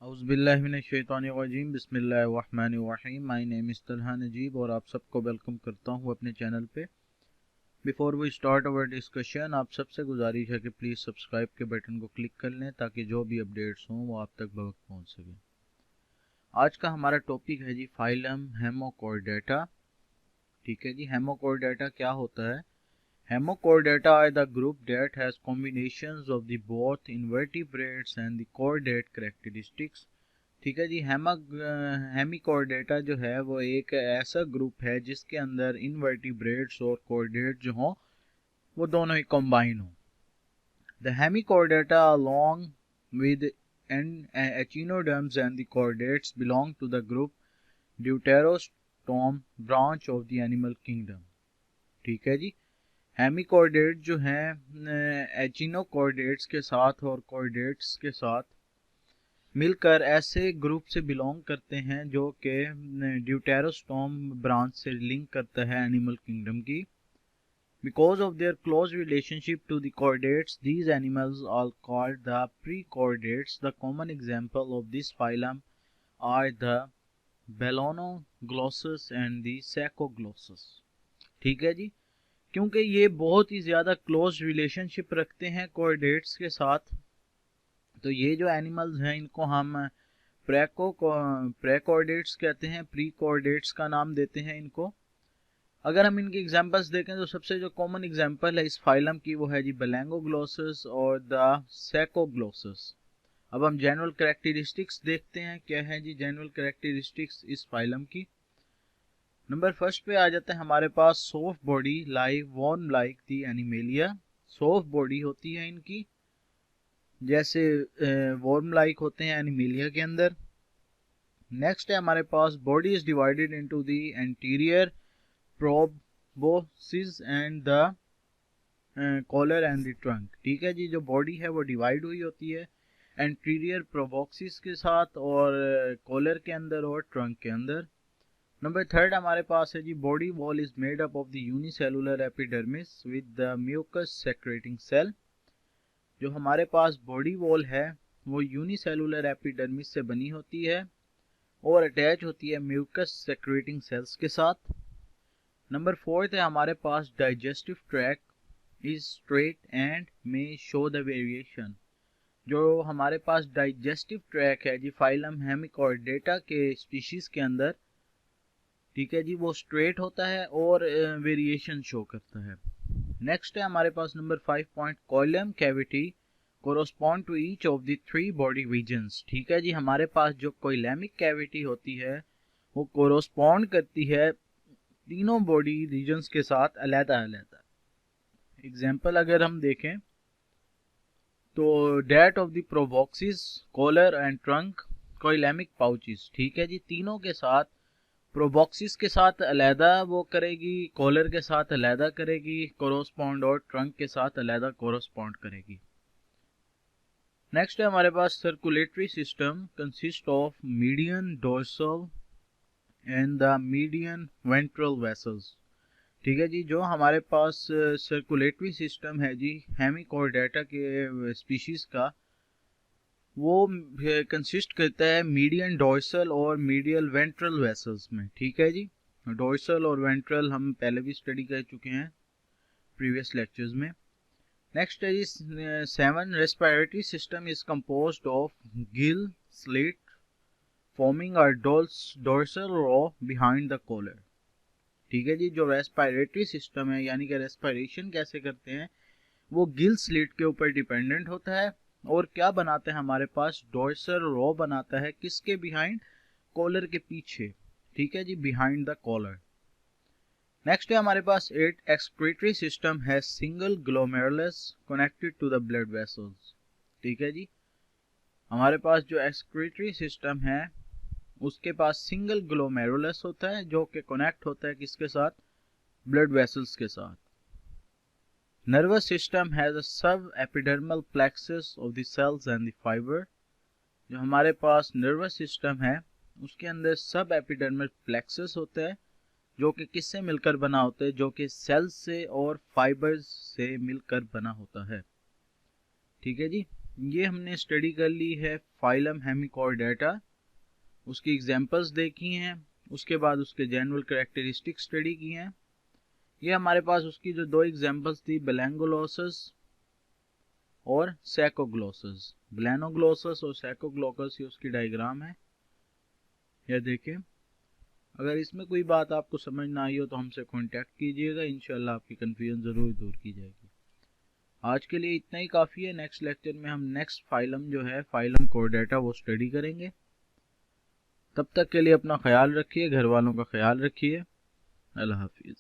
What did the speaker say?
औज़ुबिल्लाहिमिनश्शैतानिर्रजीम बिस्मिल्लाहिर्रहमानिर्रहीम। My name is Talha Najib और आप सबको वेलकम करता हूँ अपने चैनल पे। Before we start our discussion, आप सबसे गुजारिश है कि प्लीज़ सब्सक्राइब के बटन को क्लिक कर लें ताकि जो भी अपडेट्स हों वो आप तक बवक्त पहुँच सकें। आज का हमारा टॉपिक है जी फाइलम हेमिचोर्डाटा। ठीक है जी, हेमिचोर्डाटा क्या होता है? Hemichordata are the group that has combinations of the both invertebrates and the chordate characteristics। ठीक है जी, हेमिचोर्डाटा जो है वो एक ऐसा ग्रुप है जिसके अंदर इनवर्टिब्रेट्स और chordates जो हों वो दोनों ही कंबाइन हों। The hemichordata along with echinoderms and the chordates belong to the group deuterostome branch of the animal kingdom। ठीक है जी, हेमिचोर्डेट जो हैं एचिनोकॉर्डेट्स के साथ और कॉर्डेट्स के साथ मिलकर ऐसे ग्रुप से बिलोंग करते हैं जो कि ड्यूटेरोस्टोम ब्रांच से लिंक करता है एनिमल किंगडम की। Because of their close relationship to the chordates, these animals are called the prechordates. The common example of this phylum are the Balanoglossus and the Saccoglossus. ठीक है जी, क्योंकि ये बहुत ही ज़्यादा क्लोज रिलेशनशिप रखते हैं कॉर्डेट्स के साथ, तो ये जो एनिमल्स हैं इनको हम प्रेकॉर्डेट्स कहते हैं, प्री कॉर्डेट्स का नाम देते हैं इनको। अगर हम इनकी एग्जांपल्स देखें तो सबसे जो कॉमन एग्जांपल है इस फाइलम की वो है जी बेलोनोग्लोसस और द सैकोग्लोसस। अब हम जनरल कैरेक्टरिस्टिक्स देखते हैं, क्या है जी जनरल कैरेक्टरिस्टिक्स इस फाइलम की। नंबर फर्स्ट पे आ जाता है हमारे पास soft body like worm like the animalia. Soft body होती है इनकी, जैसे वॉर्म लाइक होते हैं एनिमेलिया के अंदर। नेक्स्ट है हमारे पास body is divided into the anterior proboscis and the collar and the trunk. ठीक है जी, जो बॉडी है वो डिवाइड हुई होती है एंटीरियर प्रोबोसिस के साथ और कॉलर के अंदर और ट्रंक के अंदर। नंबर थर्ड हमारे पास है जी body wall is made up of the unicellular epidermis with the mucus secreting cell. जो हमारे पास बॉडी वॉल है वो यूनिसेलुलर एपिडर्मिस से बनी होती है और अटैच होती है म्यूकस सेक्रेटिंग सेल्स के साथ। नंबर फोर्थ है हमारे पास digestive tract is straight and may show the variation. जो हमारे पास डाइजेस्टिव ट्रैक है जी फाइलम हेमिचोर्डाटा के स्पीशीज के अंदर, ठीक है जी, वो स्ट्रेट होता है और वेरिएशन शो करता है। नेक्स्ट है हमारे पास number 5 point coelom cavity correspond to each of the 3 body regions. ठीक है जी, हमारे पास जो कोएलमिक कैविटी होती है वो कोरोस्पॉन्ड करती है तीनों बॉडी रीजन्स के साथ अलग अलग। एग्जाम्पल अगर हम देखें तो that of the proboscis, collar and trunk, coelomic pouches. ठीक है जी, तीनों के साथ प्रोबॉक्सिस के साथ अलहदा वो करेगी, कॉलर के साथ अलहदा करेगी कोरोस्पॉन्ड और ट्रंक के साथ अलहदा कोरोस्पॉन्ड करेगी। नेक्स्ट है हमारे पास circulatory system consist of median dorsal and the median ventral vessels. ठीक है जी, जो हमारे पास सर्कुलेटरी सिस्टम है जी हेमिचोर्डाटा के स्पीशीज का, वो कंसिस्ट करता है मीडियन डोर्सल और मीडियल वेंट्रल वेसल्स में। ठीक है जी, डोर्सल और वेंट्रल हम पहले भी स्टडी कर चुके हैं प्रीवियस लेक्चर्स में। नेक्स्ट है जी 7 respiratory system is composed of gill slit forming a dorsal row behind the collar. ठीक है जी, जो रेस्पिरेटरी सिस्टम है यानी कि रेस्पिरेशन कैसे करते हैं वो गिल स्लिट के ऊपर डिपेंडेंट होता है और क्या बनाते हैं हमारे पास डोर्सल रॉ बनाता है, किसके बिहाइंड, कॉलर के पीछे। ठीक है जी, बिहाइंड द कॉलर। नेक्स्ट है हमारे पास 8 एक्सक्रीटरी सिस्टम है single glomerulus connected to the blood vessels. ठीक है जी, हमारे पास जो एक्सक्रीटरी सिस्टम है उसके पास सिंगल ग्लोमेरुलस होता है जो कि कनेक्ट होता है किसके साथ, ब्लड वेसल्स के साथ। Nervous system has a sub-epidermal plexus of the cells and the fiber। जो हमारे पास नर्वस सिस्टम है उसके अंदर सब एपिडर्मल प्लेक्सस होता है जो कि किससे मिलकर बना होता है, जो कि सेल्स से और फाइबर्स से मिलकर बना होता है। ठीक है जी, ये हमने स्टडी कर ली है फाइलम हेमिचोर्डाटा, उसकी एग्जांपल्स देखी हैं, उसके बाद उसके जनरल कैरेक्टरिस्टिक्स स्टडी की हैं। ये हमारे पास उसकी जो दो एग्जांपल्स थी बेलैंगोग्लोसस और सैकोग्लोसस। बेलैंगोग्लोसस और सैकोग्लोसस, ये उसकी डायग्राम है, यह देखें। अगर इसमें कोई बात आपको समझ ना आई हो तो हमसे कांटेक्ट कीजिएगा, इंशाल्लाह आपकी कन्फ्यूजन ज़रूर दूर की जाएगी। आज के लिए इतना ही काफ़ी है। नेक्स्ट लेक्चर में हम नेक्स्ट फाइलम जो है फाइलम कोर्डेटा वो स्टडी करेंगे। तब तक के लिए अपना ख्याल रखिए, घर वालों का ख्याल रखिए। अल्लाह हाफिज़।